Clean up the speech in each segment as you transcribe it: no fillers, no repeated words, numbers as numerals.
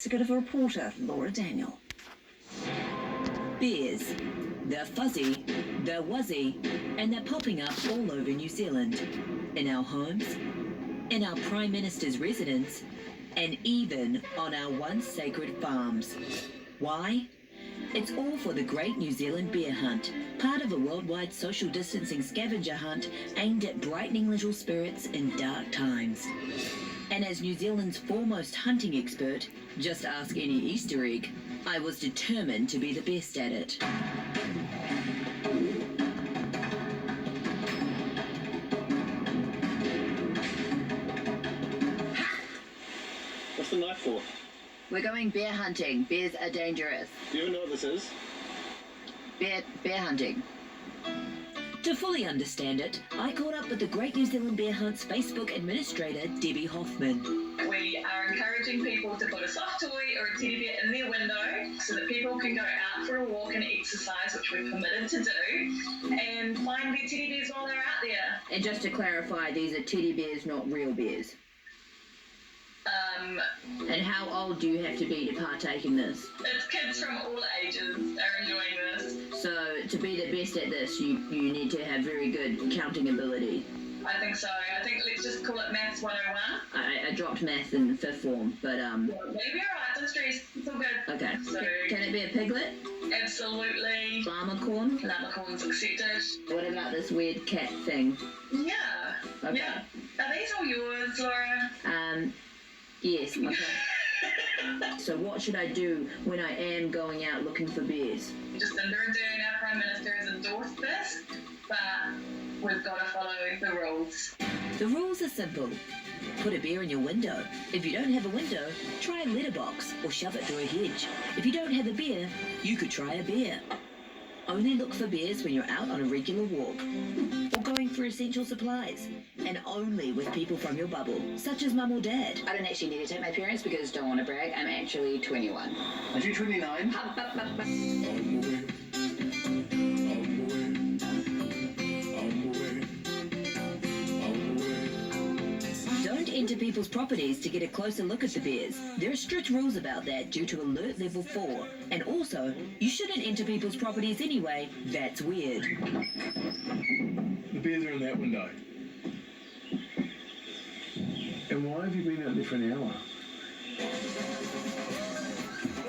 investigative reporter Laura Daniel. Bears. They're fuzzy, they're wuzzy, and they're popping up all over New Zealand. In our homes, in our Prime Minister's residence, and even on our once sacred farms. Why? It's all for the Great New Zealand Bear Hunt, part of a worldwide social distancing scavenger hunt aimed at brightening little spirits in dark times. And as New Zealand's foremost hunting expert, just ask any Easter egg, I was determined to be the best at it. What's the knife for? We're going bear hunting. Bears are dangerous. Do you even know what this is? Bear hunting. To fully understand it, I caught up with the Great New Zealand Bear Hunt's Facebook administrator, Debbie Hoffman. We are encouraging people to put a soft toy or a teddy bear in their window so that people can go out for a walk and exercise, which we're permitted to do, and find their teddy bears while they're out there. And just to clarify, these are teddy bears, not real bears. And how old do you have to be to partake in this? It's kids from all ages are enjoying this. So to be the best at this, you need to have very good counting ability. I think so. I think let's just call it Maths 101. I dropped math in 5th form, but Yeah, maybe alright, don't stress. It's all good. okay. So, Can it be a piglet? absolutely. Llamacorn? Llamacorn's accepted. What about this weird cat thing? Yeah. Okay. Yeah. Are these all yours, Laura? Yes. Okay. So what should I do when I am going out looking for bears? Jacinda Ardern, our Prime Minister, has endorsed this, but we've got to follow the rules. The rules are simple. Put a bear in your window. If you don't have a window, try a letterbox or shove it through a hedge. If you don't have a bear, you could try a bear. Only look for bears when you're out on a regular walk or going for essential supplies, and only with people from your bubble, such as mum or dad. I don't actually need to take my parents because, don't want to brag, I'm actually 21. Are you 29? Don't enter people's properties to get a closer look at the bears. There are strict rules about that due to alert level 4. And also, you shouldn't enter people's properties anyway. That's weird. The bears are in that window. And why have you been out there for an hour?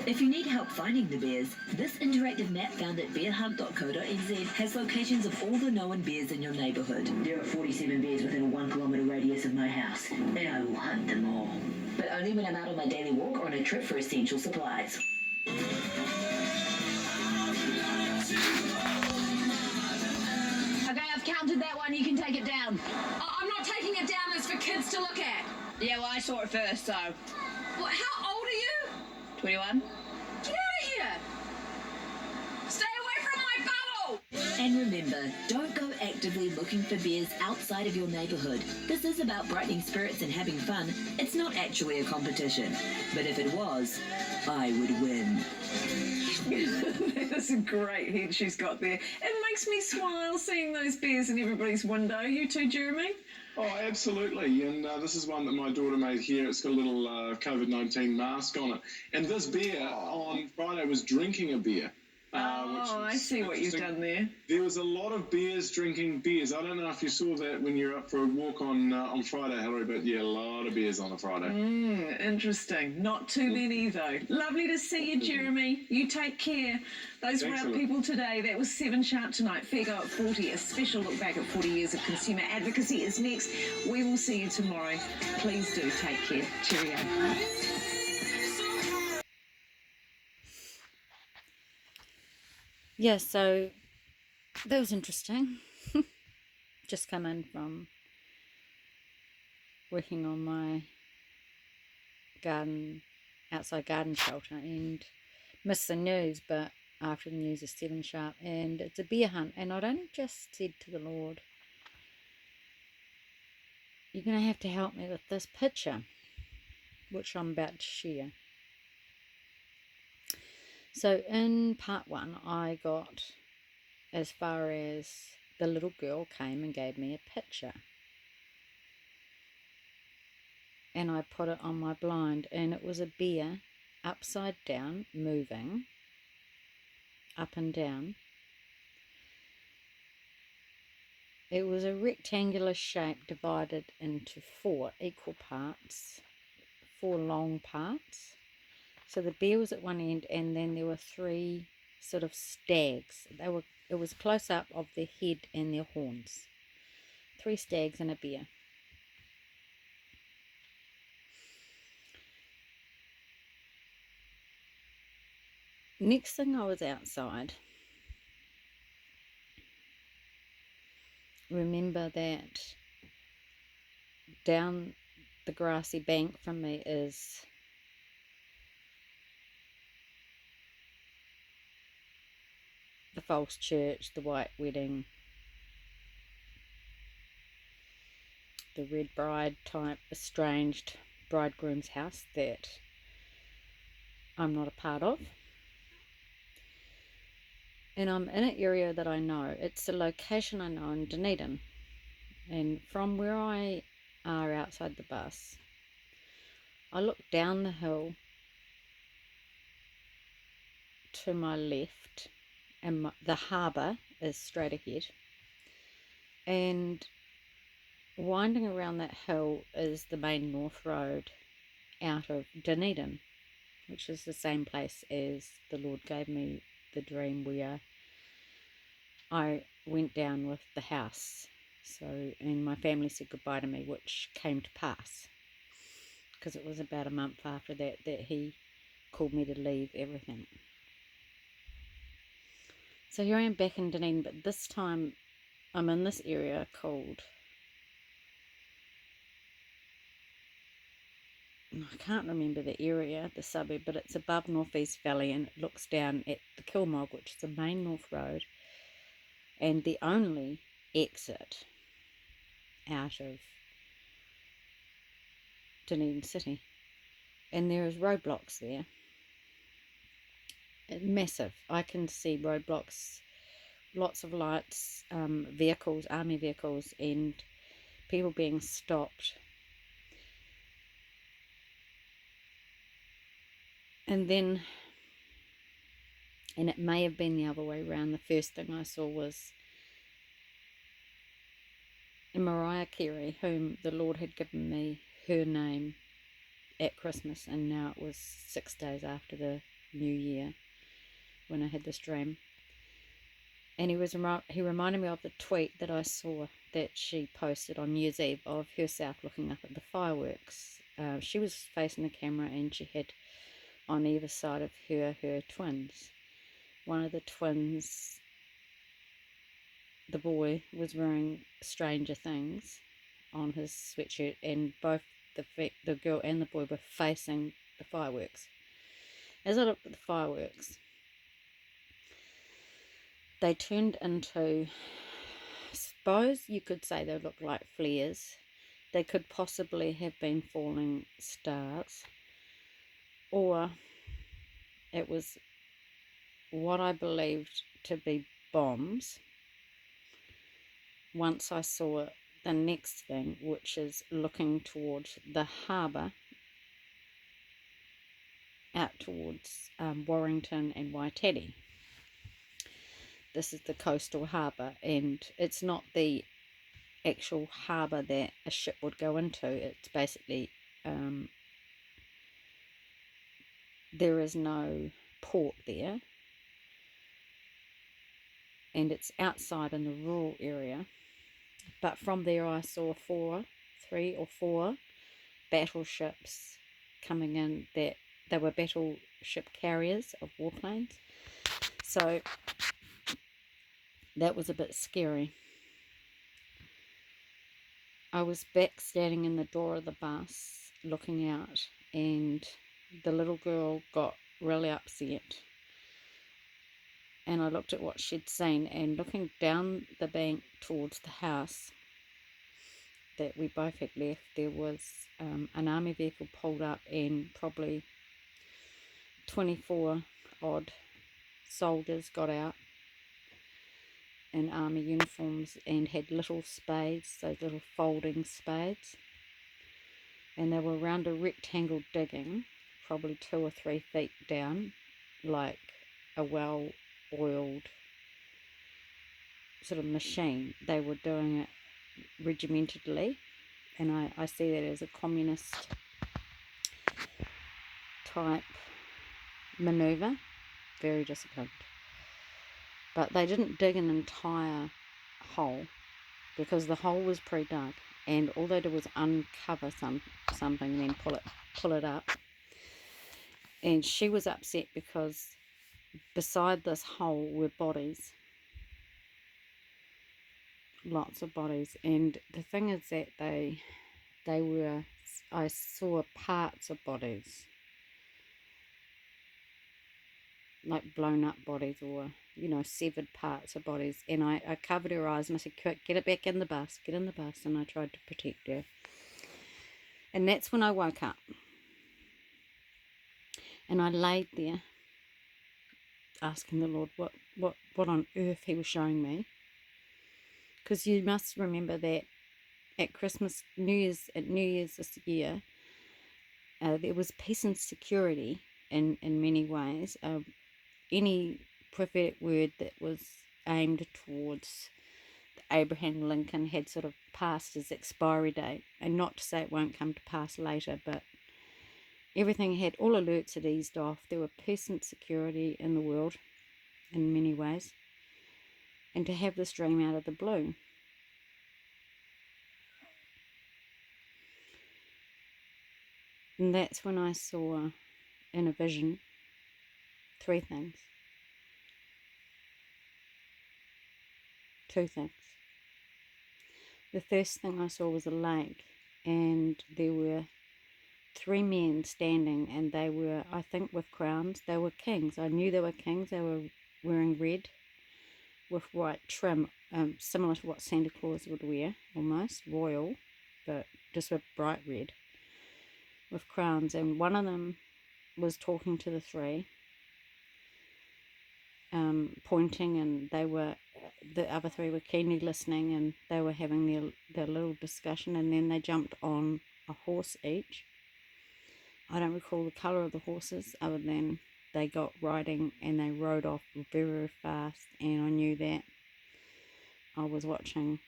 If you need help finding the bears, this interactive map found at bearhunt.co.nz has locations of all the known bears in your neighbourhood. There are 47 bears within a 1 kilometre radius of my house, and I will hunt them all. But only when I'm out on my daily walk or on a trip for essential supplies. Okay, I've counted that one. You can take it down. I'm not taking it down. It's for kids to look at. Yeah, well, I saw it first, so... What, how old are you? 21? Get out of here. Stay away from my bubble. And remember, don't go actively looking for bears outside of your neighbourhood. This is about brightening spirits and having fun. It's not actually a competition. But if it was, I would win. That's a great head she's got there. It makes me smile seeing those bears in everybody's window. You too, Jeremy? Oh, absolutely. And this is one that my daughter made here. It's got a little COVID-19 mask on it. And this bear on Friday was drinking a beer. I see what you've done there. There was a lot of bears drinking beers. I don't know if you saw that when you're up for a walk on Friday, Hillary, but yeah, a lot of beers on a Friday. Interesting. Not too many, though. Lovely to see you, Jeremy. You take care. Those were our people today. That was 7 sharp tonight. Fair go at 40. A special look back at 40 years of consumer advocacy is next. We will see you tomorrow. Please do take care. Cheerio. Yeah, so that was interesting. Just come in from working on my outside garden shelter, and missed the news, but after the news is 7 sharp, and it's a bear hunt. And I'd only just said to the Lord, you're going to have to help me with this picture, which I'm about to share. So in part 1, I got as far as the little girl came and gave me a picture. And I put it on my blind, and it was a bear upside down, moving up and down. It was a rectangular shape divided into 4 equal parts, 4 long parts. So the bear was at one end, and then there were 3 sort of stags. It was close up of their head and their horns. 3 stags and a bear. Next thing, I was outside. Remember that down the grassy bank from me is the false church, the white wedding, the red bride type estranged bridegroom's house that I'm not a part of. And I'm in an area that I know. It's a location I know in Dunedin. And from where I are outside the bus, I look down the hill to my left, and the harbour is straight ahead. And winding around that hill is the main north road out of Dunedin, which is the same place as the Lord gave me the dream where I went down with the house. So, and my family said goodbye to me, which came to pass, because it was about a month after that he called me to leave everything. So here I am back in Dunedin, but this time I'm in this area called, I can't remember the area, the suburb, but it's above North East Valley, and it looks down at the Kilmog, which is the main north road and the only exit out of Dunedin City. And there is roadblocks there, massive. I can see roadblocks, lots of lights, vehicles, army vehicles, and people being stopped. And then, and it may have been the other way around, the first thing I saw was Mariah Carey, whom the Lord had given me her name at Christmas, and now it was 6 days after the New Year when I had this dream. And he reminded me of the tweet that I saw that she posted on New Year's Eve of herself looking up at the fireworks. She was facing the camera, and she had on either side of her twins. One of the twins, the boy, was wearing Stranger Things on his sweatshirt, and both the girl and the boy were facing the fireworks. As I looked at the fireworks, they turned into, I suppose you could say they looked like flares. They could possibly have been falling stars, or it was what I believed to be bombs. Once I saw the next thing, which is looking towards the harbour, out towards Warrington and Waiteri. This is the coastal harbour, and it's not the actual harbour that a ship would go into. It's basically, there is no port there, and it's outside in the rural area. But from there I saw 3 or 4 battleships coming in, that they were battleship carriers of warplanes. So that was a bit scary. I was back standing in the door of the bus looking out, and the little girl got really upset. And I looked at what she'd seen, and looking down the bank towards the house that we both had left, there was an army vehicle pulled up, and probably 24 odd soldiers got out in army uniforms and had little spades, those little folding spades, and they were around a rectangle digging, probably 2 or 3 feet down, like a well-oiled sort of machine. They were doing it regimentedly, and I see that as a communist type maneuver. Very disciplined. But they didn't dig an entire hole, because the hole was pre-dug, and all they did was uncover something and then pull it up. And she was upset because beside this hole were bodies, lots of bodies. And the thing is that they were, I saw parts of bodies, like blown up bodies, or severed parts of bodies. And I covered her eyes and I said, "Quick, get it back in the bus, get in the bus." And I tried to protect her. And that's when I woke up, and I laid there asking the Lord what on earth he was showing me. Because you must remember that at Christmas, New Year's this year, there was peace and security in many ways. Any prophetic word that was aimed towards Abraham Lincoln had sort of passed its expiry date. And not to say it won't come to pass later, but everything had, all alerts had eased off. There were peace and security in the world in many ways. And to have this dream out of the blue, and that's when I saw in a vision 3 things. 2 things. The first thing I saw was a lake, and there were 3 men standing, and they were, I think, with crowns. They were kings. I knew they were kings. They were wearing red with white trim, similar to what Santa Claus would wear, almost royal, but just with bright red with crowns. And one of them was talking to the 3, pointing, and the other 3 were keenly listening, and they were having their little discussion. And then they jumped on a horse each. I don't recall the colour of the horses, other than they got riding and they rode off very, very fast. And I knew that I was watching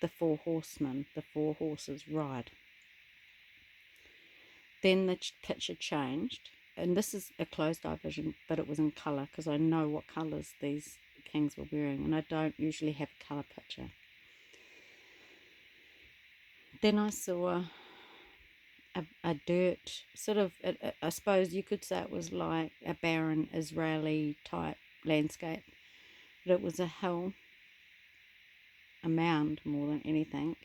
the 4 horsemen, the 4 horses ride. Then the picture changed, and this is a closed-eye vision, but it was in colour, because I know what colours these kings were wearing, and I don't usually have a colour picture. Then I saw a dirt, sort of, I suppose you could say it was like a barren Israeli type landscape, but it was a hill, a mound more than anything,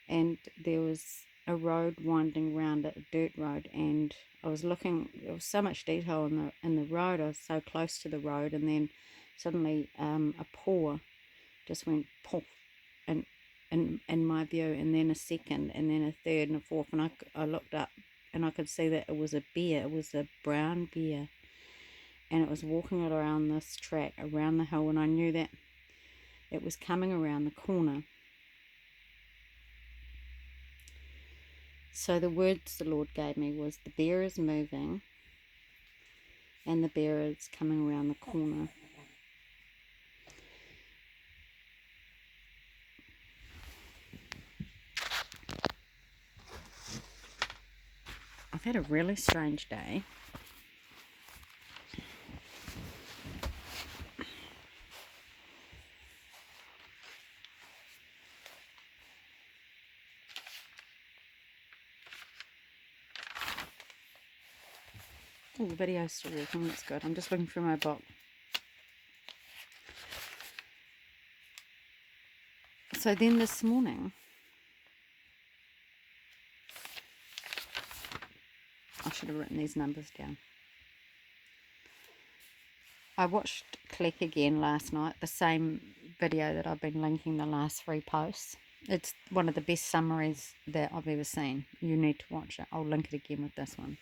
and there was a road winding round it, a dirt road. And I was looking, there was so much detail in the road. I was so close to the road, and then suddenly a paw just went poof in my view, and then a second, and then a third, and a fourth. And I looked up, and I could see that it was a bear. It was a brown bear, and it was walking around this track around the hill, and I knew that it was coming around the corner. So the words the Lord gave me was, the bear is moving, and the bear is coming around the corner. I've had a really strange day. Oh, the video's still working, that's good. I'm just looking through my book. So then this morning, I should have written these numbers down. I watched Click again last night, the same video that I've been linking the last 3 posts. It's one of the best summaries that I've ever seen. You need to watch it. I'll link it again with this one.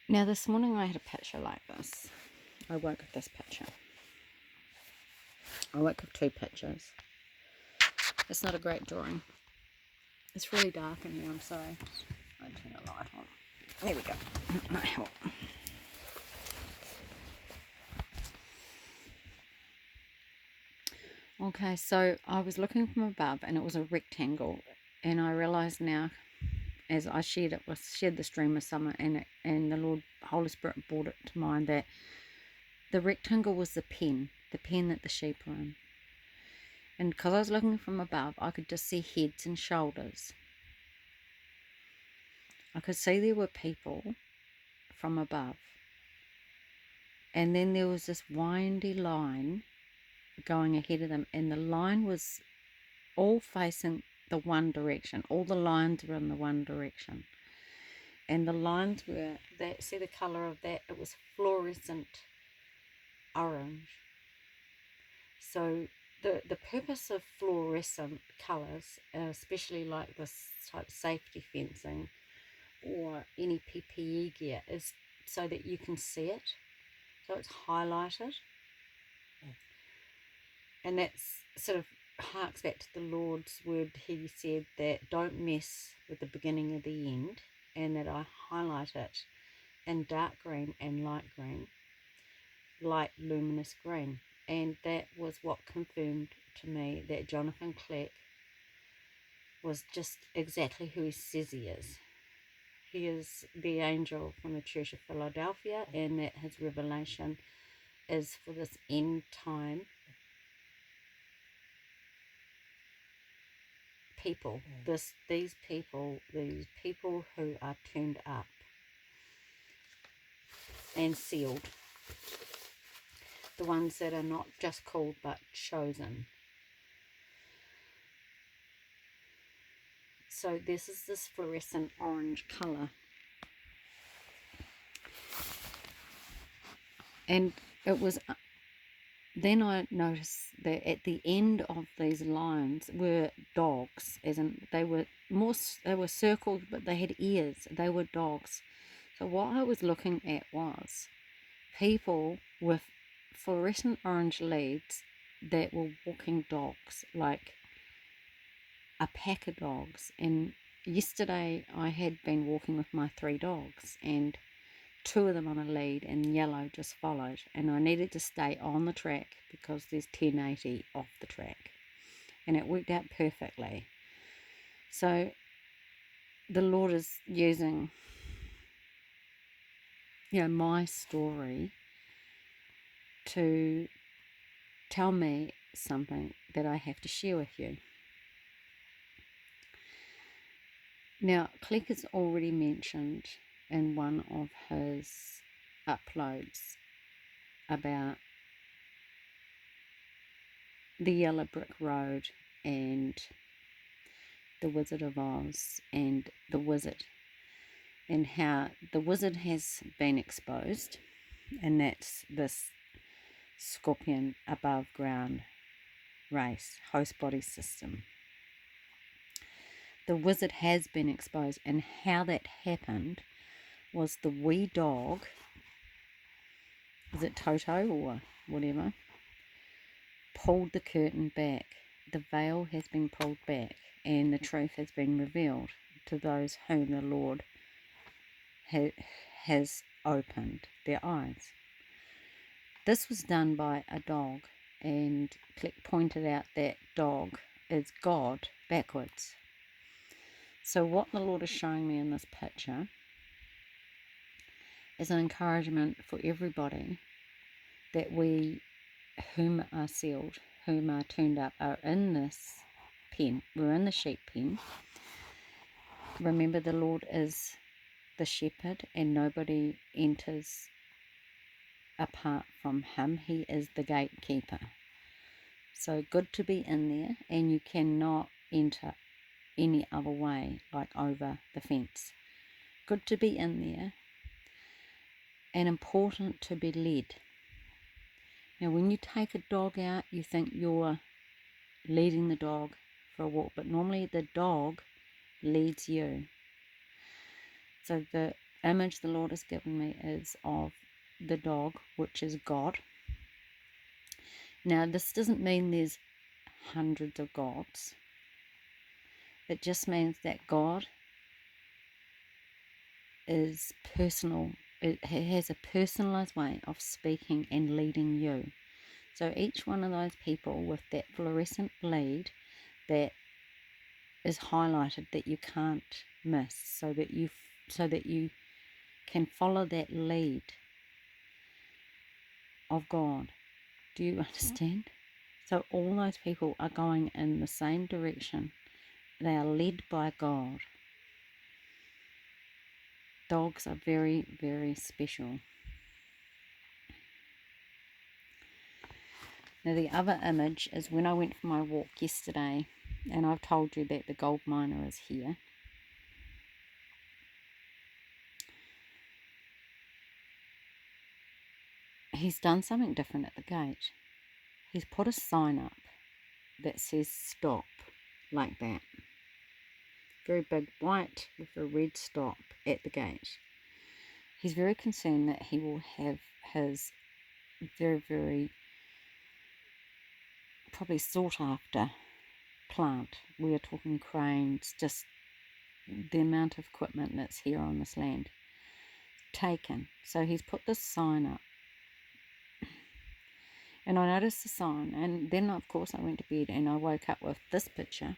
Now this morning I had a picture like this. I woke with this picture. I woke with 2 pictures. It's not a great drawing. It's really dark in here, I'm sorry. I'll turn the light on. There we go. Might help. Okay, so I was looking from above and it was a rectangle, and I realised now, as I shared this dream with someone, and the Lord Holy Spirit brought it to mind, that the rectangle was the pen that the sheep were in. And because I was looking from above, I could just see heads and shoulders. I could see there were people from above. And then there was this windy line going ahead of them, and the line was all facing the one direction. All the lines were in the one direction. And the lines were, see the colour of that? It was fluorescent orange. So the purpose of fluorescent colours, especially like this type safety fencing or any PPE gear, is so that you can see it. So it's highlighted. And that's sort of harks back to the Lord's word. He said that don't mess with the beginning of the end, and that I highlight it in dark green and light green, light luminous green. And that was what confirmed to me that Jonathan Clegg was just exactly who he says he is. He is the angel from the Church of Philadelphia, and that his revelation is for this end time people. These people who are turned up and sealed. The ones that are not just called but chosen. So this is this fluorescent orange colour. And it was, then I noticed that at the end of these lines were dogs, as in they were circled, but they had ears. They were dogs. So what I was looking at was people with fluorescent orange leads that were walking dogs, like a pack of dogs. And yesterday I had been walking with my 3 dogs, and 2 of them on a lead and yellow just followed, and I needed to stay on the track because there's 1080 off the track, and it worked out perfectly. So the Lord is using, my story to tell me something that I have to share with you. Now, Clegg has already mentioned in one of his uploads about the Yellow Brick Road and the Wizard of Oz and the wizard, and how the wizard has been exposed, and that's this scorpion above ground race, host body system. The wizard has been exposed, and how that happened was the wee dog, is it Toto or whatever, pulled the curtain back. The veil has been pulled back, and the truth has been revealed to those whom the Lord has opened their eyes. This was done by a dog, and Click pointed out that dog is God backwards. So what the Lord is showing me in this picture is an encouragement for everybody that we whom are sealed, whom are turned up, are in this pen. We're in the sheep pen. Remember, the Lord is the shepherd, and nobody enters apart from him. He is the gatekeeper. So good to be in there, and you cannot enter any other way, like over the fence. Good to be in there, and important to be led. Now, when you take a dog out, you think you're leading the dog for a walk, but normally the dog leads you. So the image the Lord has given me is of the dog, which is God. Now, this doesn't mean there's hundreds of gods. It just means that God is personal. It has a personalized way of speaking and leading you. So each one of those people with that fluorescent lead that is highlighted that you can't miss, so that you can follow that lead of God. Do you understand? So all those people are going in the same direction. They are led by God. Dogs are very, very special. Now the other image is when I went for my walk yesterday, and I've told you that the gold miner is here. He's done something different at the gate. He's put a sign up that says stop, like that. Very big white with a red stop at the gate. He's very concerned that he will have his very, very probably sought after plant. We are talking cranes, just the amount of equipment that's here on this land taken. So he's put this sign up. And I noticed the sign, and then of course I went to bed and I woke up with this picture.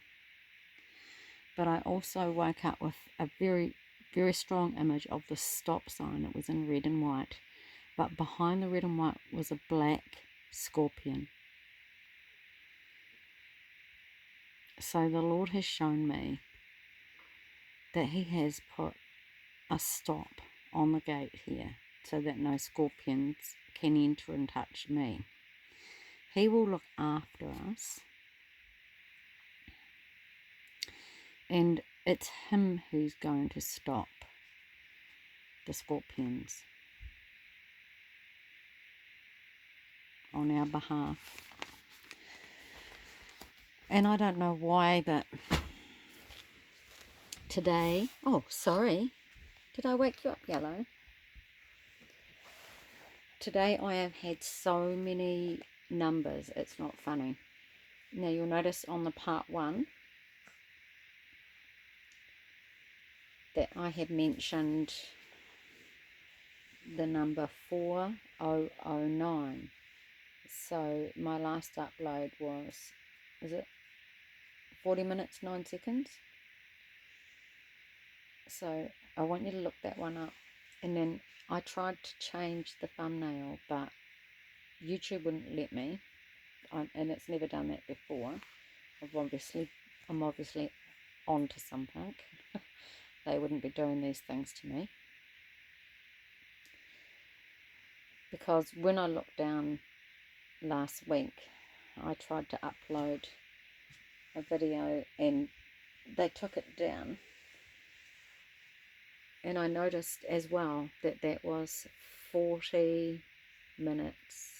But I also woke up with a very, very strong image of the stop sign. It was in red and white. But behind the red and white was a black scorpion. So the Lord has shown me that He has put a stop on the gate here so that no scorpions can enter and touch me. He will look after us, and it's Him who's going to stop the scorpions on our behalf. And I don't know why, but today, oh sorry, did I wake you up, Yellow? Today I have had so many numbers, it's not funny. Now you'll notice on the part 1 that I had mentioned the number 4009. So my last upload was, is it 40 minutes 9 seconds? So I want you to look that one up. And then I tried to change the thumbnail, but YouTube wouldn't let me, and it's never done that before. I'm obviously onto something. They wouldn't be doing these things to me. Because when I looked down last week, I tried to upload a video and they took it down. And I noticed as well that that was 40 minutes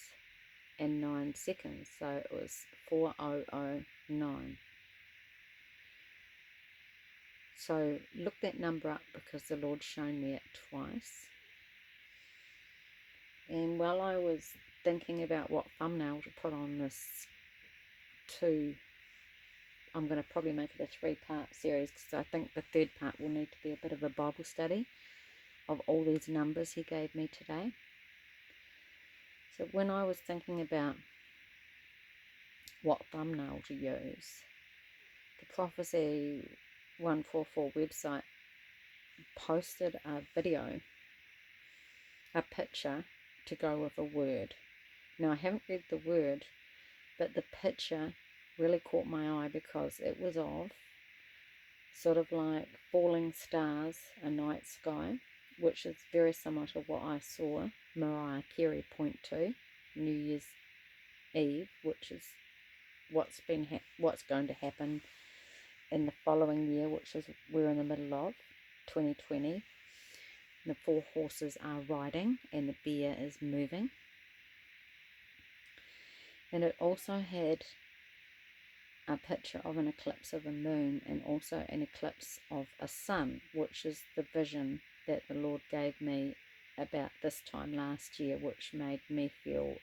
and 9 seconds. So it was 4009. So look that number up because the Lord's shown me it twice. And while I was thinking about what thumbnail to put on this I'm going to probably make it a 3-part series, because I think the 3rd part will need to be a bit of a Bible study of all these numbers He gave me today. So when I was thinking about what thumbnail to use, the Prophecy 144 website posted a video, a picture to go with a word. Now I haven't read the word, but the picture really caught my eye because it was of sort of like falling stars, a night sky, which is very similar to what I saw Mariah Carey point to New Year's Eve, which is what's going to happen in the following year, which is we're in the middle of 2020. The 4 horses are riding and the bear is moving. And it also had a picture of an eclipse of a moon and also an eclipse of a sun, which is the vision that the Lord gave me about this time last year, which made me feel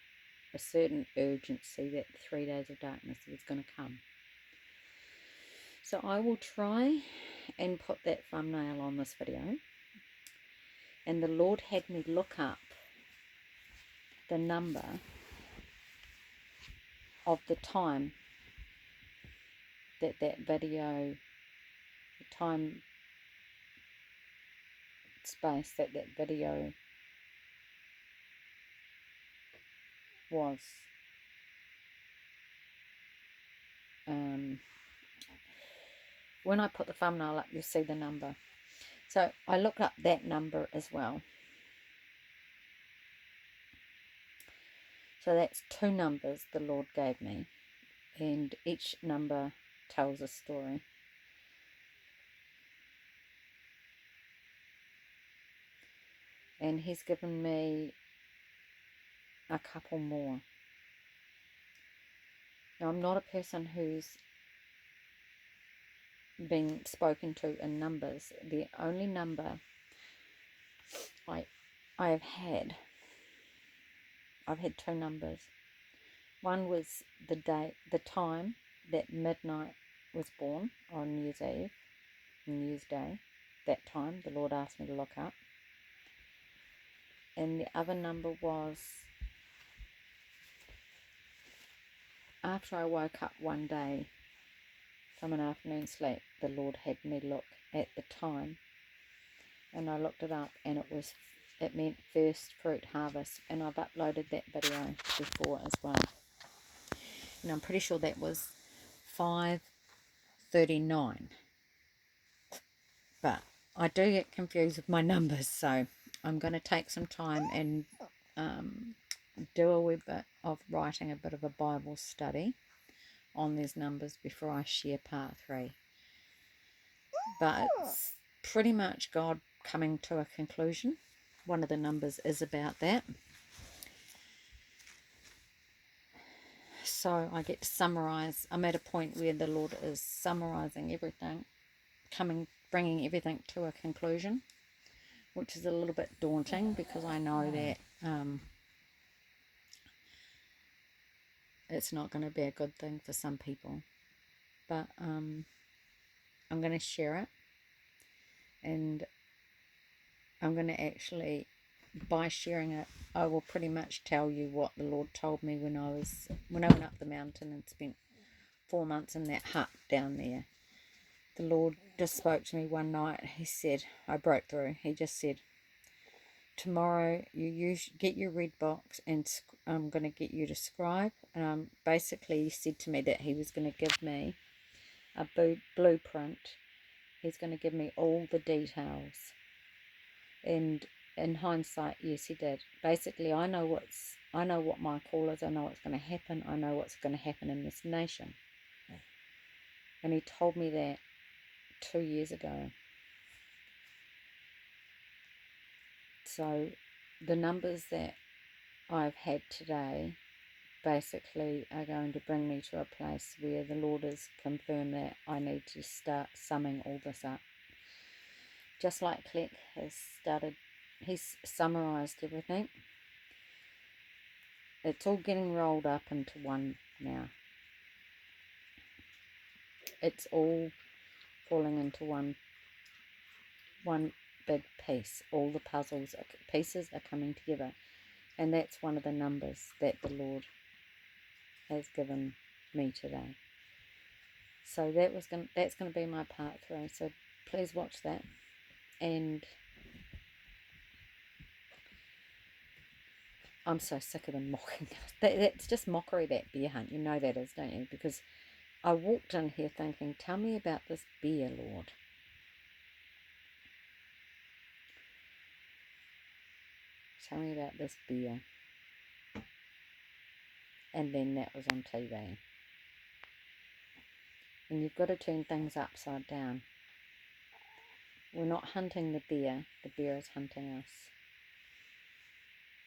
a certain urgency that 3 days of darkness was going to come. So I will try and put that thumbnail on this video. And the Lord had me look up the number of the time that video, the time space that video was. When I put the thumbnail up, you'll see the number. So I looked up that number as well. So that's 2 numbers the Lord gave me, and each number tells a story. And He's given me a couple more. Now, I'm not a person who's been spoken to in numbers. The only number I've had 2 numbers. One was the time that midnight was born on New Year's Eve, New Year's Day. That time the Lord asked me to look up. And the other number was after I woke up one day from an afternoon sleep, the Lord had me look at the time, and I looked it up, and it meant first fruit harvest, and I've uploaded that video before as well. And I'm pretty sure that was 5:39. But I do get confused with my numbers, so I'm going to take some time and do a wee bit of writing a bit of a Bible study on these numbers before I share part 3. But it's pretty much God coming to a conclusion. One of the numbers is about that. So I get to summarize. I'm at a point where the Lord is summarizing everything, bringing everything to a conclusion, which is a little bit daunting because I know that it's not going to be a good thing for some people. But I'm going to share it, and I'm going to actually, by sharing it, I will pretty much tell you what the Lord told me when I went up the mountain and spent 4 months in that hut down there. The Lord just spoke to me one night. He said, I broke through. He just said, tomorrow you get your red box, and I'm going to get you to scribe. And basically he said to me that he was going to give me a blueprint. He's going to give me all the details. And in hindsight, yes, he did. Basically, I know what my call is. I know what's going to happen. I know what's going to happen in this nation. And he told me that 2 years ago. So the numbers that I've had today basically are going to bring me to a place where the Lord has confirmed that I need to start summing all this up. Just like Click has started, he's summarised everything. It's all getting rolled up into one now. It's all falling into one big piece. All the pieces are coming together, and that's one of the numbers that the Lord has given me today. So that's going to be my part 3. So please watch that. And I'm so sick of them mocking us. That's just mockery, that bear hunt. You know that is, don't you? Because I walked in here thinking, tell me about this bear, Lord. Tell me about this beer. And then that was on TV. And you've got to turn things upside down. We're not hunting the bear is hunting us.